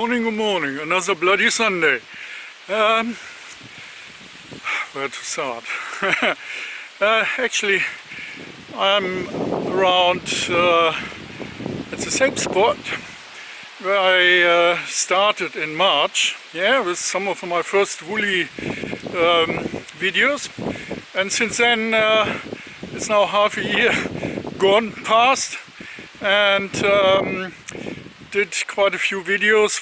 Good morning, another bloody Sunday. Where to start? Actually, I'm around at the same spot where I started in March, with some of my first woolly videos, and since then it's now half a year gone past, and did quite a few videos,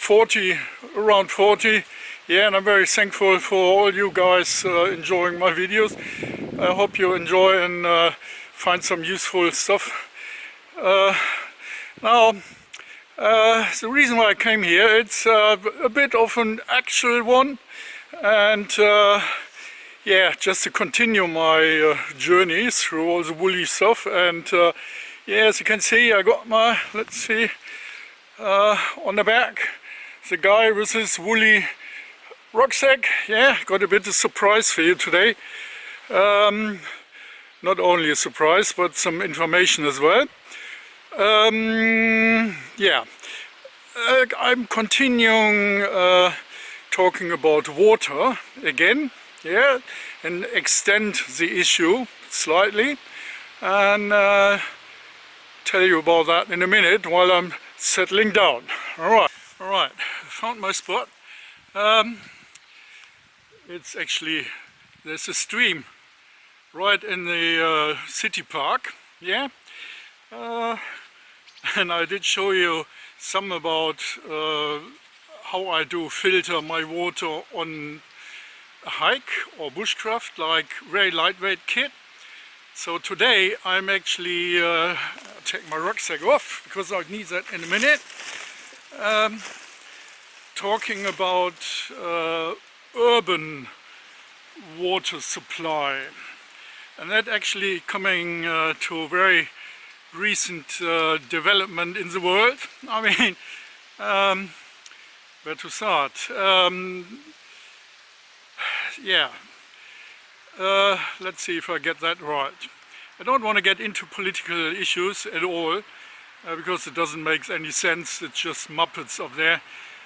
around 40, and I'm very thankful for all you guys enjoying my videos. I hope you enjoy and find some useful stuff. Now, the reason why I came here, it's a bit of an actual one, and just to continue my journey through all the woolly stuff. And as you can see, I got my, let's see, on the back, the guy with his woolly rucksack. Got a bit of surprise for you today. Not only a surprise, but some information as well. I'm continuing talking about water again, and extend the issue slightly, and tell you about that in a minute while I'm settling down. Alright, found my spot. It's actually, there's a stream right in the city park, and I did show you some about how I do filter my water on a hike or bushcraft, like very lightweight kit. So today I'm actually take my rucksack off because I need that in a minute. Talking about urban water supply, and that actually coming to a very recent development in the world. I mean, where to start? Let's see if I get that right. I don't want to get into political issues at all, because it doesn't make any sense. It's just Muppets up there.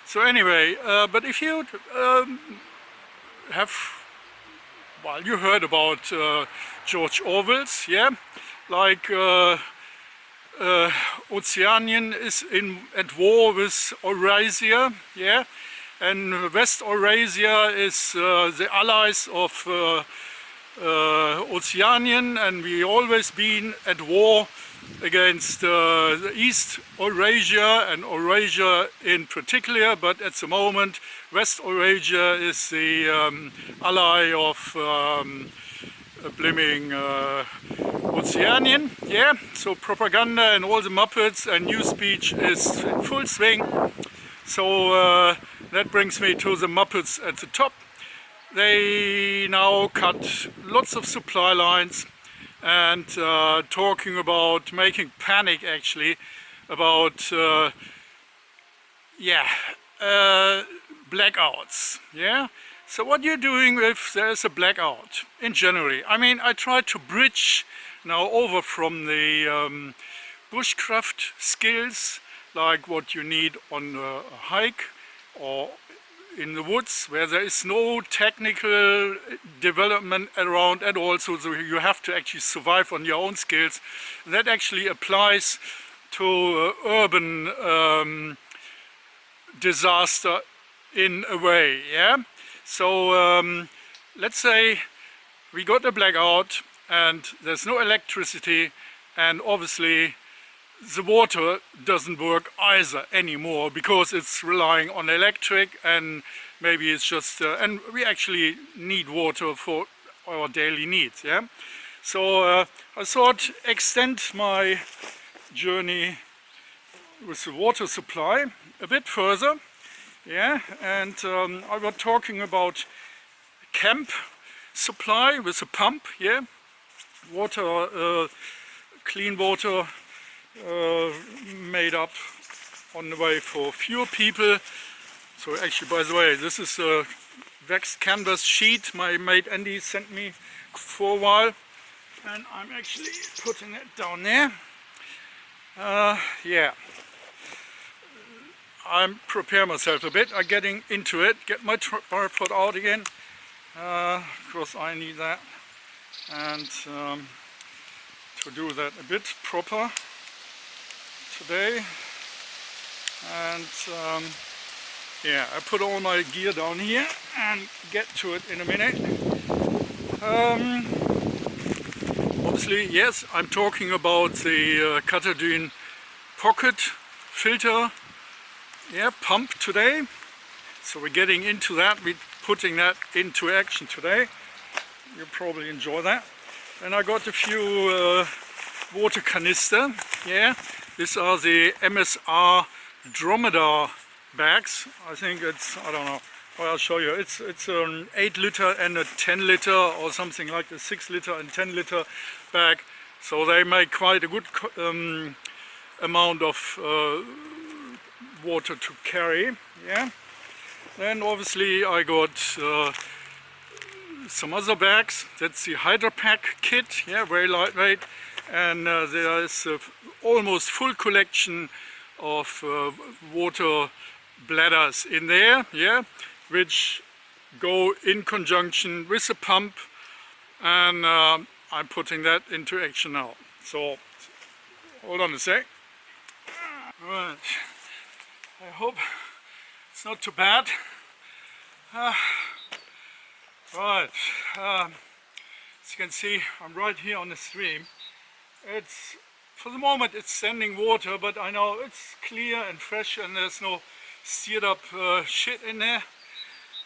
So anyway, but if you you heard about George Orwell's, like Oceanian is at war with Eurasia, and West Eurasia is the allies of Oceanian, and we always been at war against the East Eurasia and Eurasia in particular, but at the moment West Eurasia is the ally of blaming Oceanian, so propaganda and all the Muppets and new speech is in full swing. So that brings me to the Muppets at the top. They now cut lots of supply lines and talking about making panic actually about blackouts. So what you're doing if there's a blackout in January? I mean, I try to bridge now over from the bushcraft skills, like what you need on a hike or in the woods, where there is no technical development around at all, so you have to actually survive on your own skills. That actually applies to urban disaster in a way, So let's say we got a blackout and there's no electricity, and obviously the water doesn't work either anymore because it's relying on electric, and maybe it's just and we actually need water for our daily needs. So I thought extend my journey with the water supply a bit further, and I was talking about camp supply with a pump, water, clean water made up on the way for fewer people. So actually, by the way, this is a waxed canvas sheet my mate Andy sent me for a while, and I'm actually putting it down there. I'm preparing myself a bit. I'm getting into it. Get my tripod out again, because I need that, and to do that a bit proper today. And yeah, I put all my gear down here and get to it in a minute. Obviously, yes, I'm talking about the Katadyn Pocket filter, yeah, pump today. So we're getting into that, we're putting that into action today. You'll probably enjoy that. And I got a few water canister, yeah. These are the MSR Dromedary bags. I think it's, I don't know, well, I'll show you. It's an 8 liter and a 10 liter or something like a 6 liter and 10 liter bag. So they make quite a good amount of water to carry, yeah. Then obviously I got some other bags. That's the HydraPak kit, yeah, very lightweight. And there is a almost full collection of water bladders in there, yeah, which go in conjunction with the pump, and I'm putting that into action now. So hold on a sec. Right, I hope it's not too bad. Right, as you can see, I'm right here on the stream. It's, for the moment it's standing water, but I know it's clear and fresh and there's no seared up shit in there.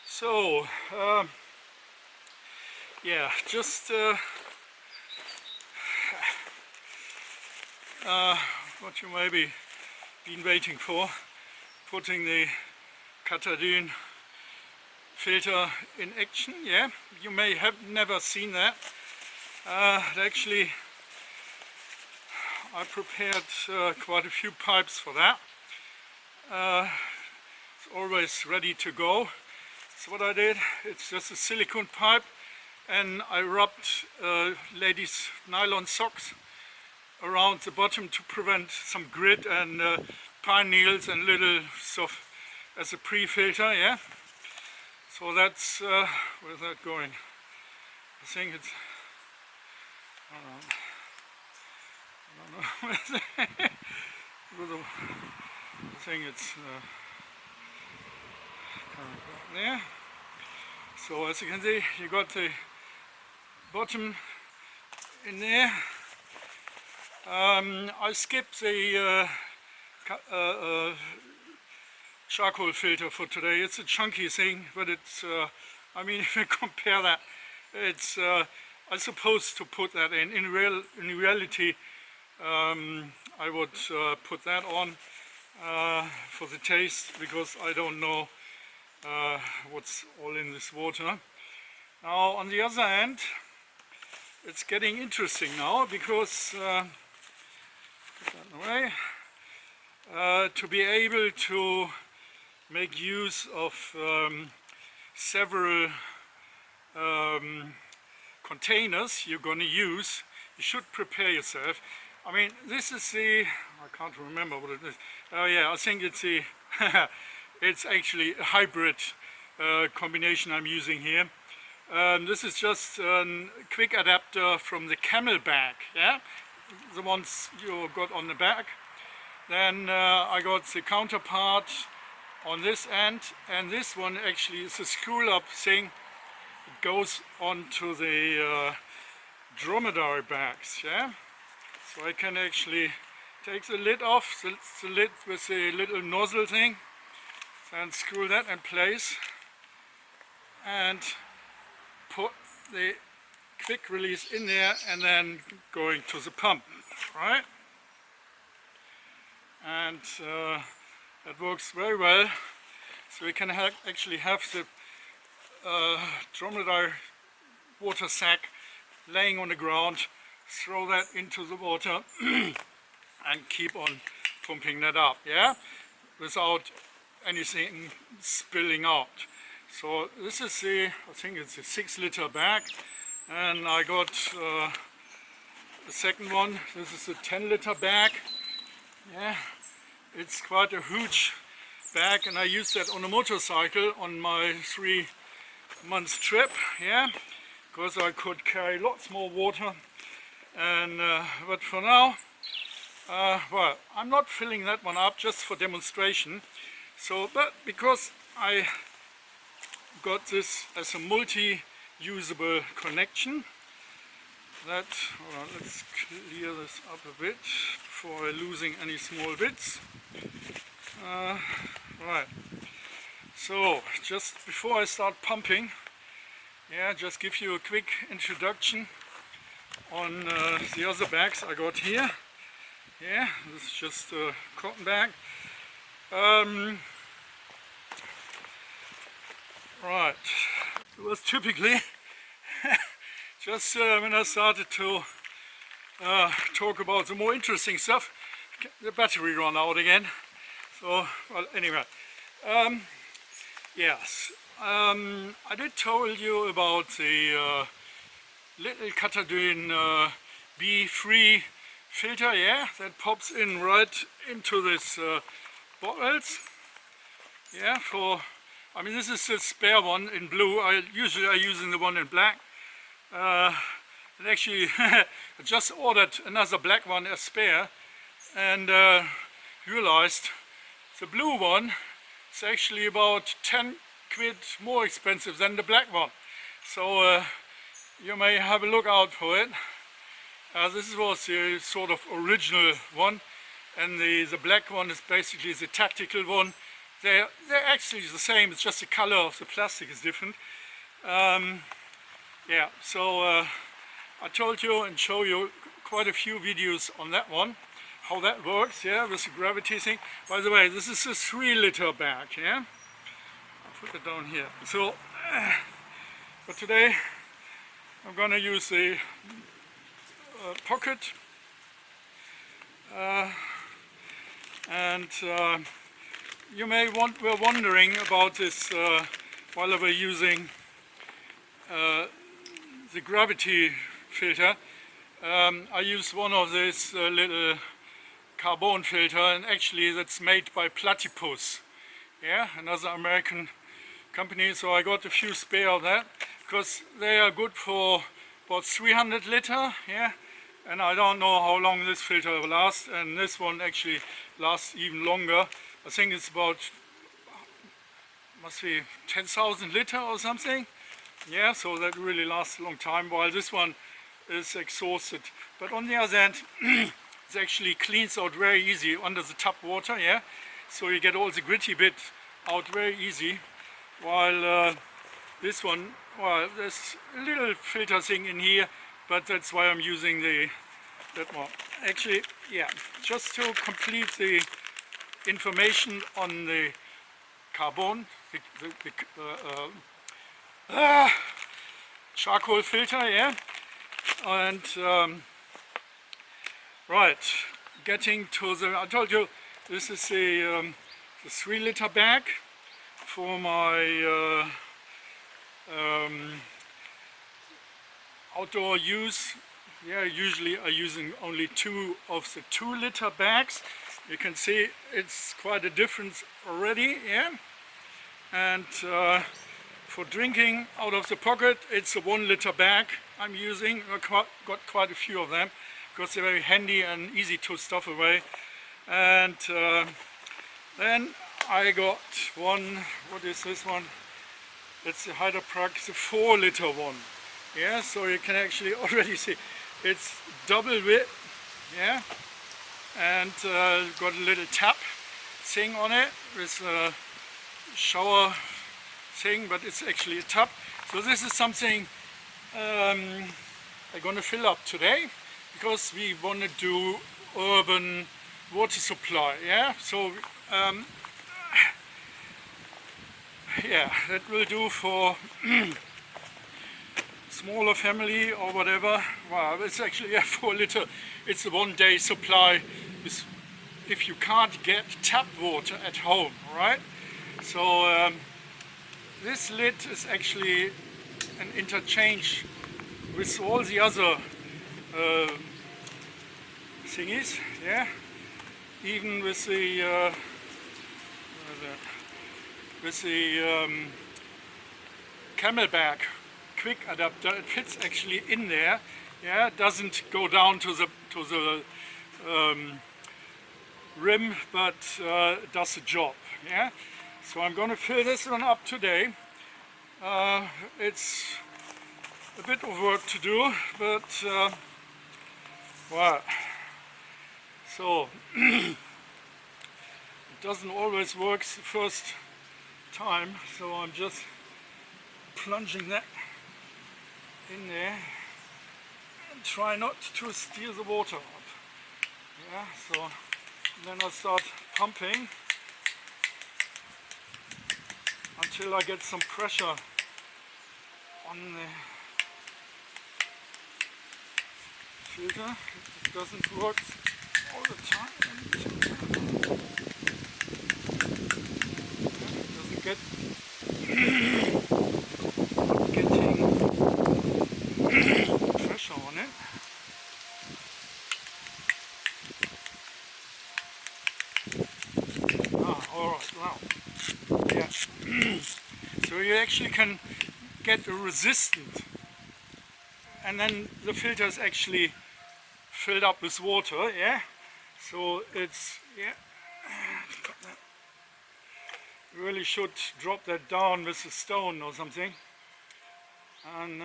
So yeah, just what you maybe been waiting for, putting the Katadyn filter in action, yeah. You may have never seen that. Actually, I prepared quite a few pipes for that. It's always ready to go. So what I did, it's just a silicone pipe, and I rubbed ladies' nylon socks around the bottom to prevent some grit and pine needles and little stuff as a pre-filter, yeah. So that's, where's that going? I think it's, I don't know. I think it's coming back there. So as you can see, you got the bottom in there. I skipped the charcoal filter for today. It's a chunky thing, but it's, I mean, if you compare that, it's, I'm supposed to put that in. In reality, I would put that on for the taste, because I don't know what's all in this water. Now, on the other hand, it's getting interesting now, because put that away, to be able to make use of several containers you're going to use, you should prepare yourself. I mean, this is the, I can't remember what it is. Oh yeah, I think it's the, it's actually a hybrid combination I'm using here. This is just a quick adapter from the camel bag, yeah, the ones you got on the back. Then I got the counterpart on this end, and this one actually is a screw-up thing. It goes onto the dromedary bags, yeah. So I can actually take the lid off, the lid with the little nozzle thing, and screw that in place, and put the quick release in there, and then going to the pump, right? And that works very well. So we can actually have the dromedary water sack laying on the ground, throw that into the water and keep on pumping that up, yeah, without anything spilling out. So this is the, I think it's a 6 liter bag, and I got the second one. This is a 10 liter bag, yeah. It's quite a huge bag, and I used that on a motorcycle on my 3-month trip, yeah, because I could carry lots more water. And but for now, well, I'm not filling that one up just for demonstration. So, but because I got this as a multi-usable connection, that, well, let's clear this up a bit before losing any small bits. Right, so just before I start pumping, yeah, just give you a quick introduction on the other bags I got here. Yeah, this is just a cotton bag. Right, it was typically just when I started to talk about the more interesting stuff, the battery ran out again. So, well, anyway, yes, I did tell you about the little Katadyn BeeFree filter, yeah, that pops in right into this bottles. Yeah, for, I mean, this is the spare one in blue. Usually I'm using the one in black. And actually, I just ordered another black one as spare, and realized the blue one is actually about 10 quid more expensive than the black one. So you may have a look out for it. This was the sort of original one, and the black one is basically the tactical one. They're actually the same, it's just the color of the plastic is different. Yeah, so I told you and show you quite a few videos on that one, how that works, yeah, with the gravity thing. By the way, this is a 3-liter bag, yeah. I'll put it down here. So, for today, I'm gonna use the pocket, and you may were wondering about this while I was using the gravity filter. I use one of these little carbon filter, and actually that's made by Platypus, yeah, another American company. So I got a few spare of that because they are good for about 300 liter, yeah, and I don't know how long this filter will last, and this one actually lasts even longer. I think it's about, must be 10,000 liter or something. Yeah, so that really lasts a long time, while this one is exhausted. But on the other hand, it actually cleans out very easy under the tap water, yeah. So you get all the gritty bit out very easy, while this one, well, there's a little filter thing in here, but that's why I'm using that one. Actually, yeah, just to complete the information on the carbon, charcoal filter, yeah, and right, getting to the, I told you this is the 3-liter bag for my outdoor use. Yeah, usually I'm using only 2 of the 2-liter bags. You can see it's quite a difference already, yeah, and for drinking out of the pocket, it's a 1-liter bag I'm using. I got quite a few of them because they're very handy and easy to stuff away. And then I got one, what is this one? It's the HydraPak, the 4-liter one. Yeah, so you can actually already see it's double width, yeah, and got a little tap thing on it with a shower thing, but it's actually a tap. So this is something I'm gonna fill up today, because we want to do urban water supply, yeah. So yeah, that will do for smaller family or whatever. Well, it's actually a 4-liter. It's a 1-day supply if you can't get tap water at home, right? So this lid is actually an interchange with all the other thingies, yeah. Even with the with the Camelback quick adapter. It fits actually in there. Yeah, it doesn't go down to the rim, but it does the job. Yeah, so I'm going to fill this one up today. It's a bit of work to do, but well, so it doesn't always work the first time, so I'm just plunging that in there and try not to steer the water up. Yeah, so then I start pumping until I get some pressure on the filter. It doesn't work all the time. It doesn't get getting pressure on it. Alright, wow. Yeah. So you actually can get a resistance, and then the filter is actually filled up with water, yeah? So it's, yeah, really should drop that down with a stone or something. And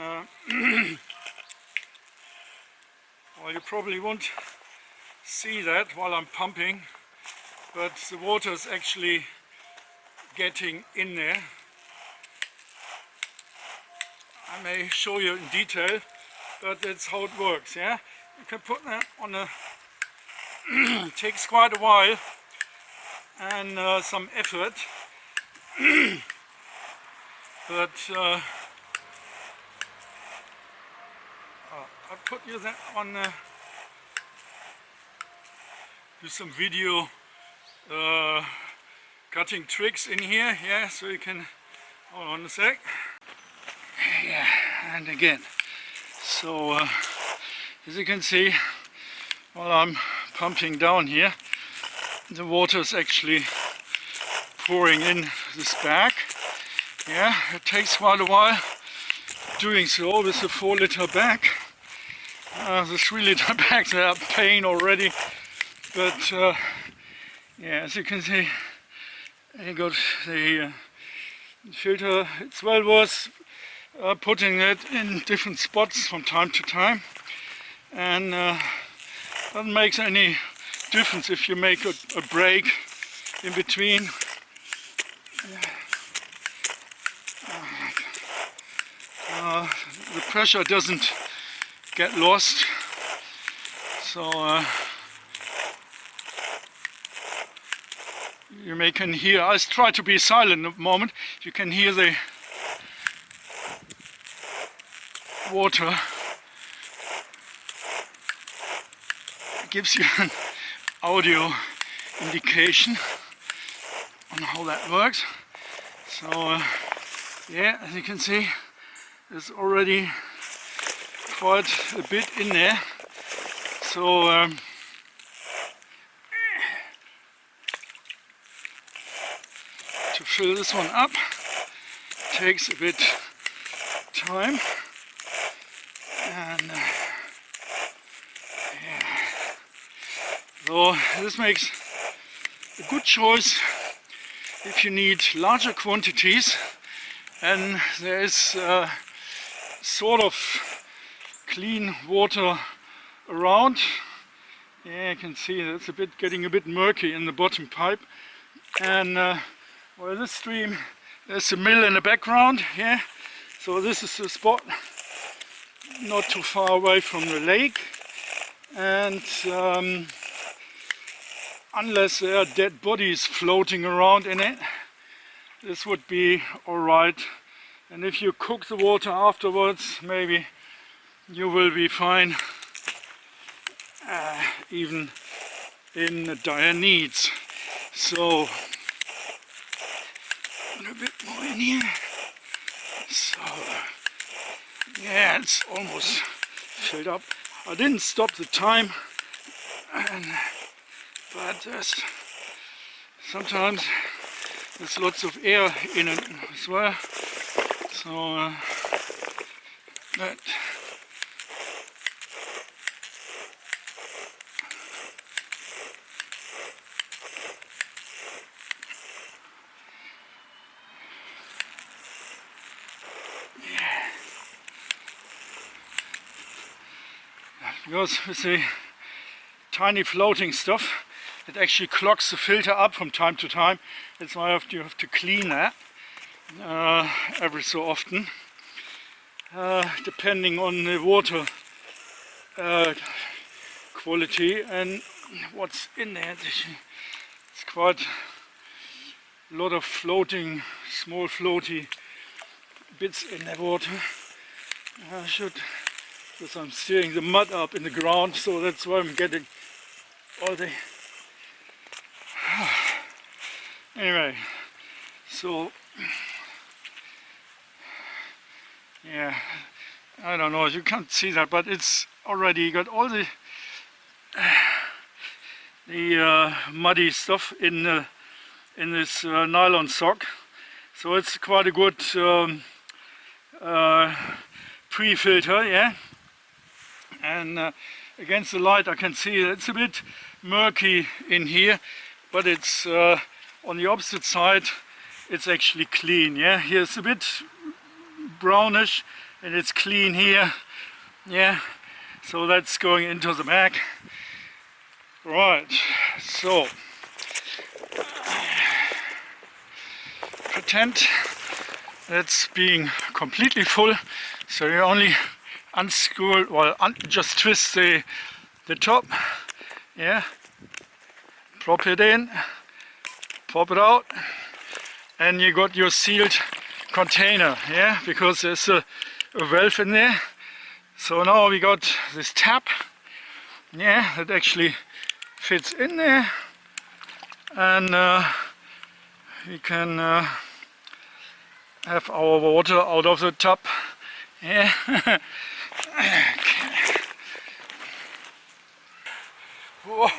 well, you probably won't see that while I'm pumping, but the water is actually getting in there. I may show you in detail, but that's how it works, yeah? You can put that on a it takes quite a while and some effort, but I put you that on do some video cutting tricks in here, yeah, so you can, hold on a sec, yeah, and again, so as you can see, while I'm pumping down here, the water is actually pouring in this bag. Yeah, it takes quite a while doing so with the 4-liter bag. The 3-liter bags are a pain already, but yeah, as you can see, you got the filter. It's well worth putting it in different spots from time to time, and doesn't make any difference if you make a break in between. The pressure doesn't get lost, so you may can hear. I try to be silent at the moment. You can hear the water. It gives you an audio indication on how that works. So yeah, as you can see, there's already quite a bit in there. So to fill this one up takes a bit time, and yeah. So this makes a good choice if you need larger quantities and there is sort of clean water around. Yeah, you can see it's a bit getting a bit murky in the bottom pipe, and well, this stream, there's a mill in the background. Yeah, so this is the spot not too far away from the lake, and unless there are dead bodies floating around in it, this would be alright. And if you cook the water afterwards, maybe you will be fine, even in dire needs. So a bit more in here. So yeah, it's almost filled up. I didn't stop the time, but sometimes There's lots of air in it as well. So that because with the tiny floating stuff, it actually clogs the filter up from time to time. That's why you have to clean that every so often, depending on the water quality and what's in there. It's quite a lot of floating, small floaty bits in the water. I should, because I'm stirring the mud up in the ground, so that's why I'm getting all the... Anyway, so yeah, I don't know, you can't see that, but it's already got all the muddy stuff in this nylon sock, so it's quite a good pre-filter, yeah. And against the light I can see it's a bit murky in here, but it's on the opposite side it's actually clean, yeah. Here's a bit brownish and it's clean here, yeah. So that's going into the bag. Right, so pretend that's being completely full, so you only unscrew, well, just twist the top, yeah, prop it in, pop it out, and you got your sealed container, yeah, because there's a valve in there. So now we got this tap, yeah, that actually fits in there, and we can have our water out of the tub, yeah. Whoa,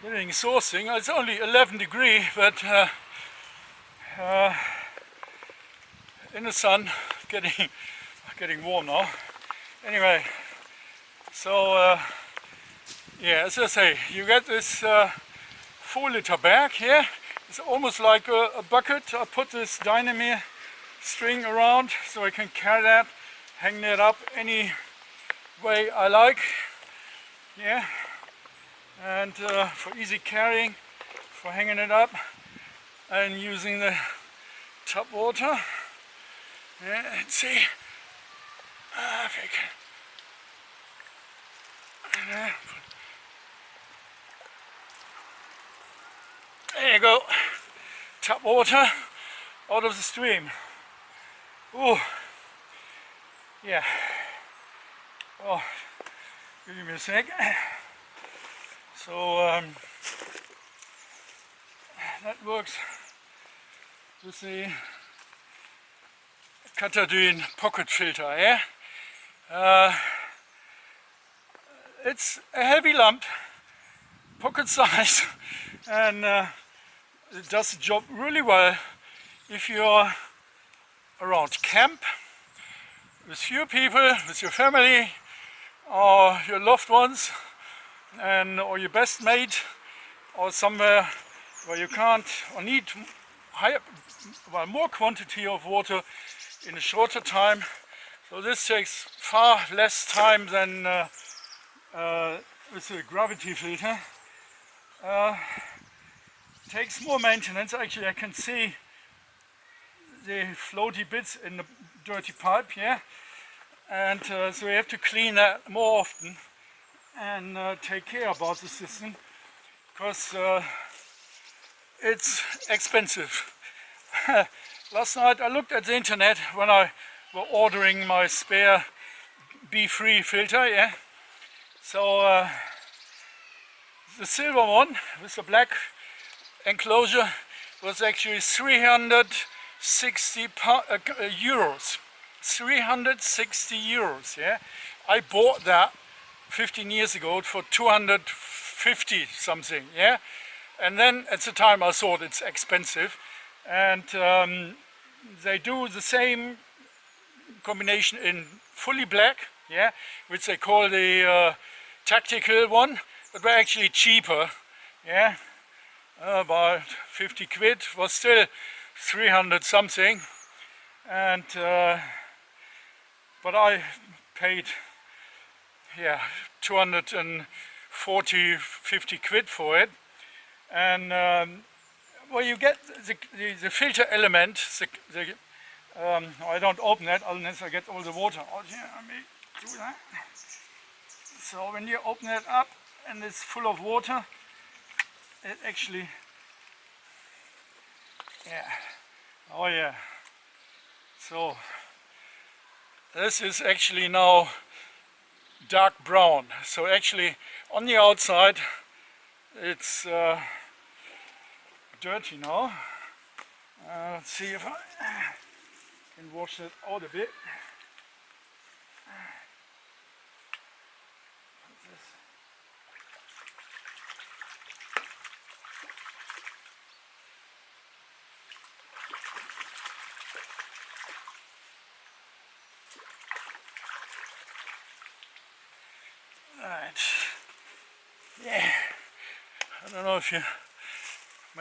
getting exhausting. It's only 11 degrees, but in the sun, getting warm now. Anyway, so yeah, as I say, you get this 4-liter bag here. It's almost like a bucket. I put this dynamite string around so I can carry that, hang that up any way I like, yeah. And for easy carrying, for hanging it up and using the tap water. Yeah, let's see if I can. There you go, tap water out of the stream. Oh, yeah. Oh, give me a sec. So that works with the Katadyn Pocket filter, yeah? It's a heavy lump, pocket size, and it does the job really well if you're around camp with few people, with your family or your loved ones, and or your best mate, or somewhere where you can't or need more quantity of water in a shorter time. So this takes far less time than with the gravity filter. Takes more maintenance. Actually, I can see the floaty bits in the dirty pipe, yeah, and so we have to clean that more often and take care about the system, because it's expensive. Last night I looked at the internet when I was ordering my spare BeeFree filter, yeah. So the silver one with the black enclosure was actually 360 euros. 360 euros, yeah. I bought that 15 years ago for 250 something, yeah. And then at the time I thought it's expensive, and they do the same combination in fully black, yeah, which they call the tactical one, but were actually cheaper, yeah, about 50 quid, was still 300 something, and but I paid, yeah, 240, 50 quid for it, and well, you get the filter element. I don't open that unless I get all the water out here. Let me do that. So when you open it up and it's full of water, it actually, yeah, oh yeah. So this is actually now dark brown. So actually on the outside it's dirty now. Let's see if I can wash it out a bit. Right. Yeah. I don't know if you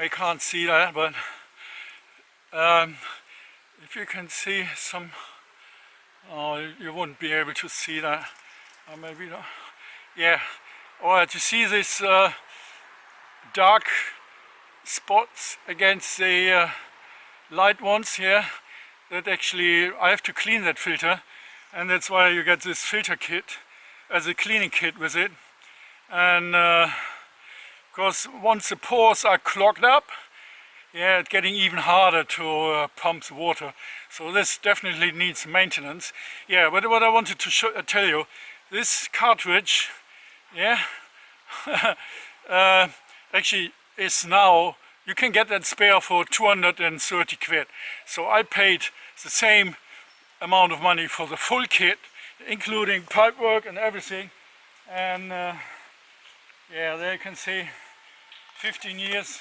can't see that, but if you can see some, oh, you wouldn't be able to see that, or maybe not. Yeah. Alright, you see this dark spots against the light ones here. That actually, I have to clean that filter, and that's why you get this filter kit as a cleaning kit with it. And because once the pores are clogged up, yeah, it's getting even harder to pump the water. So this definitely needs maintenance. Yeah, but what I wanted to tell you, this cartridge, yeah, actually is now, you can get that spare for 230 quid. So I paid the same amount of money for the full kit, including pipework and everything. And yeah, there you can see 15 years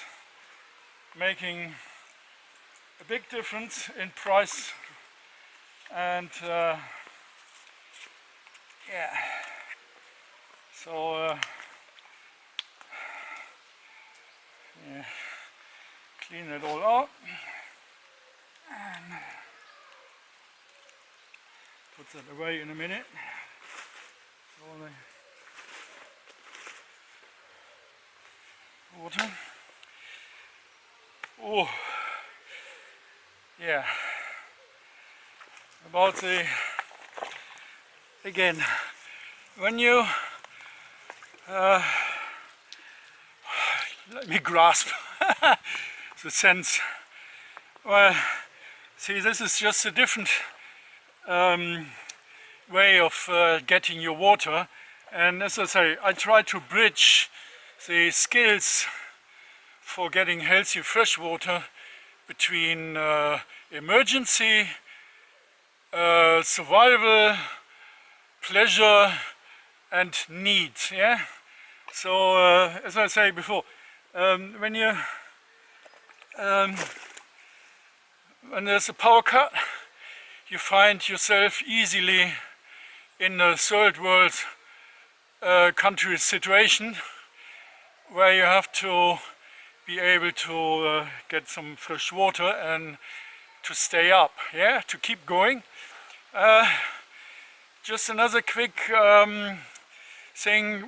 making a big difference in price. And yeah, so yeah, clean it all out and put that away in a minute. So the water. Oh, yeah. About the, again, when you let me grasp the sense. Well, see, this is just a different way of getting your water, and as I say, I try to bridge the skills for getting healthy fresh water between emergency, survival, pleasure and need. Yeah. So as I say before, when there's a power cut, you find yourself easily in a third world country situation where you have to be able to get some fresh water and to stay up, yeah, to keep going. Just another quick thing,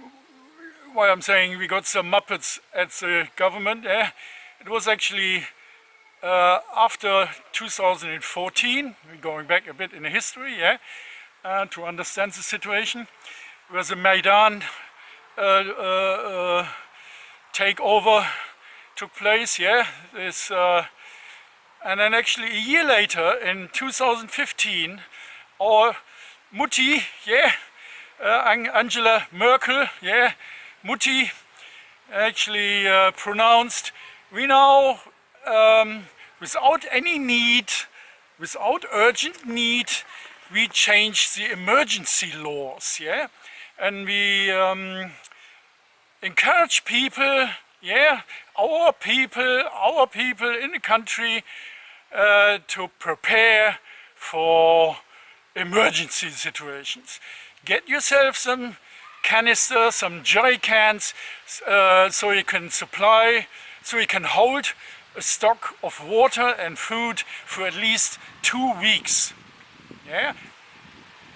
why I'm saying we got some Muppets at the government. Yeah, it was actually after 2014, we're going back a bit in the history, yeah, to understand the situation, where the Maidan takeover took place, yeah, this, and then actually a year later, in 2015, our Mutti, yeah, Angela Merkel, yeah, Mutti, actually pronounced, we now, without any need, without urgent need, we change the emergency laws, yeah, and we encourage people yeah, our people in the country to prepare for emergency situations. Get yourself some canisters, some jerry cans, so you can hold a stock of water and food for at least 2 weeks. Yeah,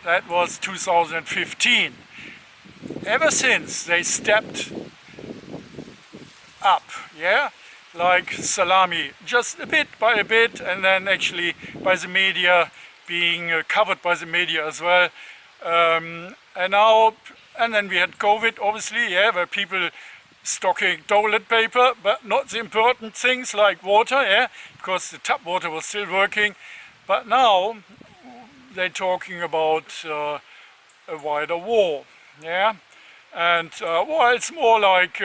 that was 2015. Ever since they stepped up, yeah, like salami, just a bit by a bit, and then actually by the media, being covered by the media as well. And then we had COVID, obviously, yeah, where people stocking toilet paper, but not the important things like water, yeah, because the tap water was still working. But now they're talking about a wider war, yeah, and well, it's more like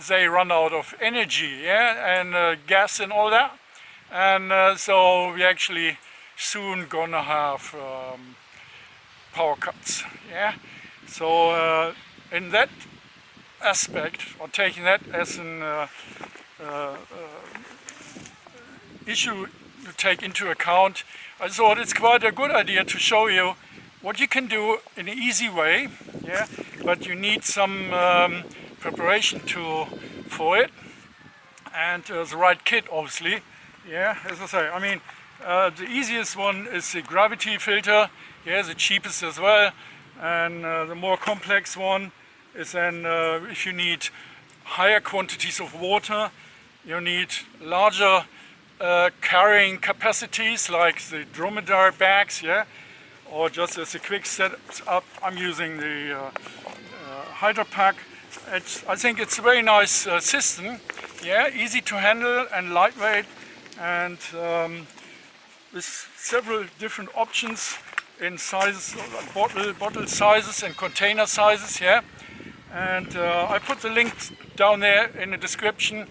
they run out of energy, yeah, and gas and all that, and so we actually soon gonna have power cuts, yeah. So in that aspect, or taking that as an issue to take into account, I thought it's quite a good idea to show you what you can do in an easy way, yeah, but you need some preparation for it, and the right kit, obviously, yeah, as I say. I mean, the easiest one is the gravity filter, yeah, the cheapest as well, and the more complex one is then if you need higher quantities of water, you need larger carrying capacities like the Dromedary bags, yeah, or just as a quick setup, I'm using the HydraPak. I think it's a very nice system, yeah, easy to handle and lightweight, and with several different options in sizes, bottle sizes and container sizes, yeah. And I put the link down there in the description,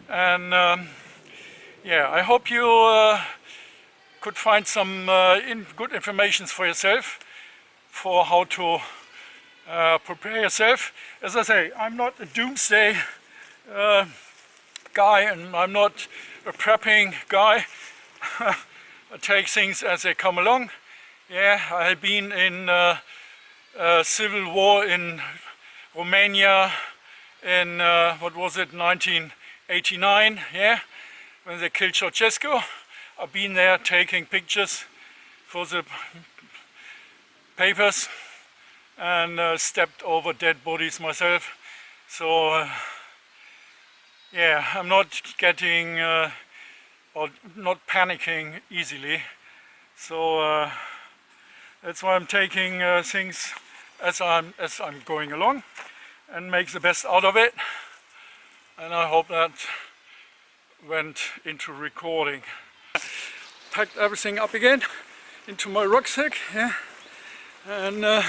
and yeah, I hope you could find some good information for yourself for how to prepare yourself. As I say, I'm not a doomsday guy, and I'm not a prepping guy. I take things as they come along. Yeah, I have been in civil war in Romania in what was it, 1989, yeah, when they killed Ceausescu. I've been there taking pictures for the papers, and stepped over dead bodies myself. So yeah, I'm not getting or not panicking easily. So that's why I'm taking things as I'm going along, and make the best out of it. And I hope that went into recording. Packed everything up again into my rucksack, yeah, and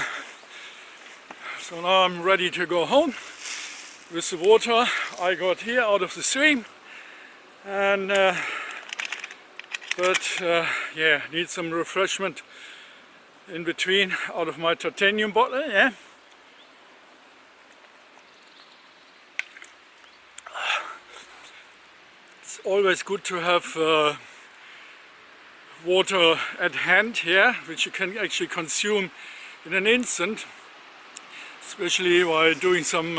so now I'm ready to go home with the water I got here out of the stream, and yeah, need some refreshment in between out of my titanium bottle, yeah. It's always good to have water at hand, yeah, which you can actually consume in an instant, especially while doing some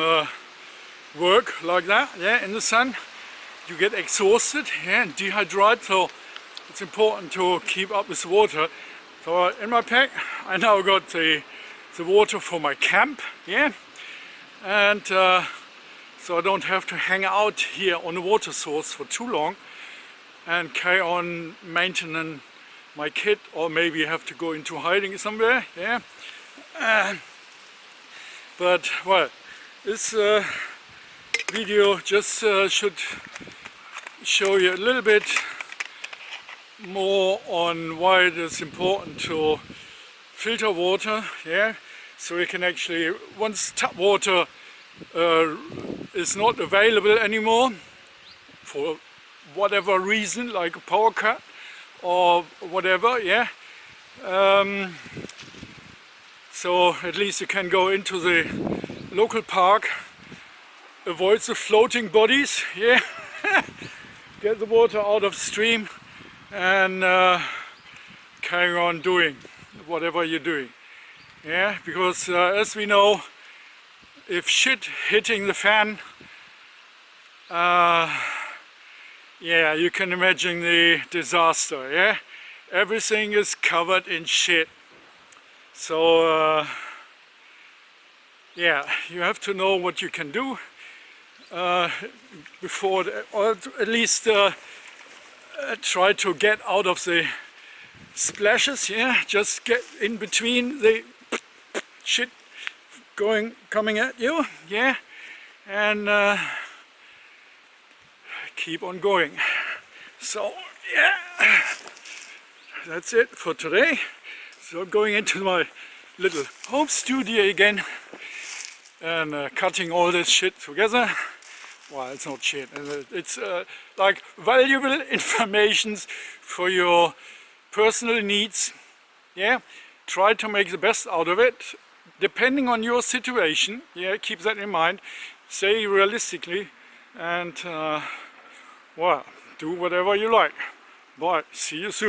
work like that, yeah, in the sun. You get exhausted, yeah, and dehydrate, so it's important to keep up with water. So in my pack I now got the water for my camp, yeah, and so I don't have to hang out here on the water source for too long and carry on maintaining my kit, or maybe have to go into hiding somewhere, yeah. But well, this video just should show you a little bit more on why it is important to filter water, yeah, so you can actually, once tap water is not available anymore for whatever reason, like a power cut or whatever, yeah, so at least you can go into the local park avoid the floating bodies, yeah. Get the water out of the stream and carry on doing whatever you're doing, yeah, because as we know, if shit hitting the fan, yeah, you can imagine the disaster, yeah. Everything is covered in shit. So yeah, you have to know what you can do before, or at least try to get out of the splashes, yeah. Just get in between the shit coming at you, yeah, and keep on going. So yeah, that's it for today. So I'm going into my little home studio again and cutting all this shit together. Well, it's not shit, it's like valuable information for your personal needs, yeah. Try to make the best out of it depending on your situation, yeah, keep that in mind, say realistically, and well, do whatever you like. Bye, see you soon.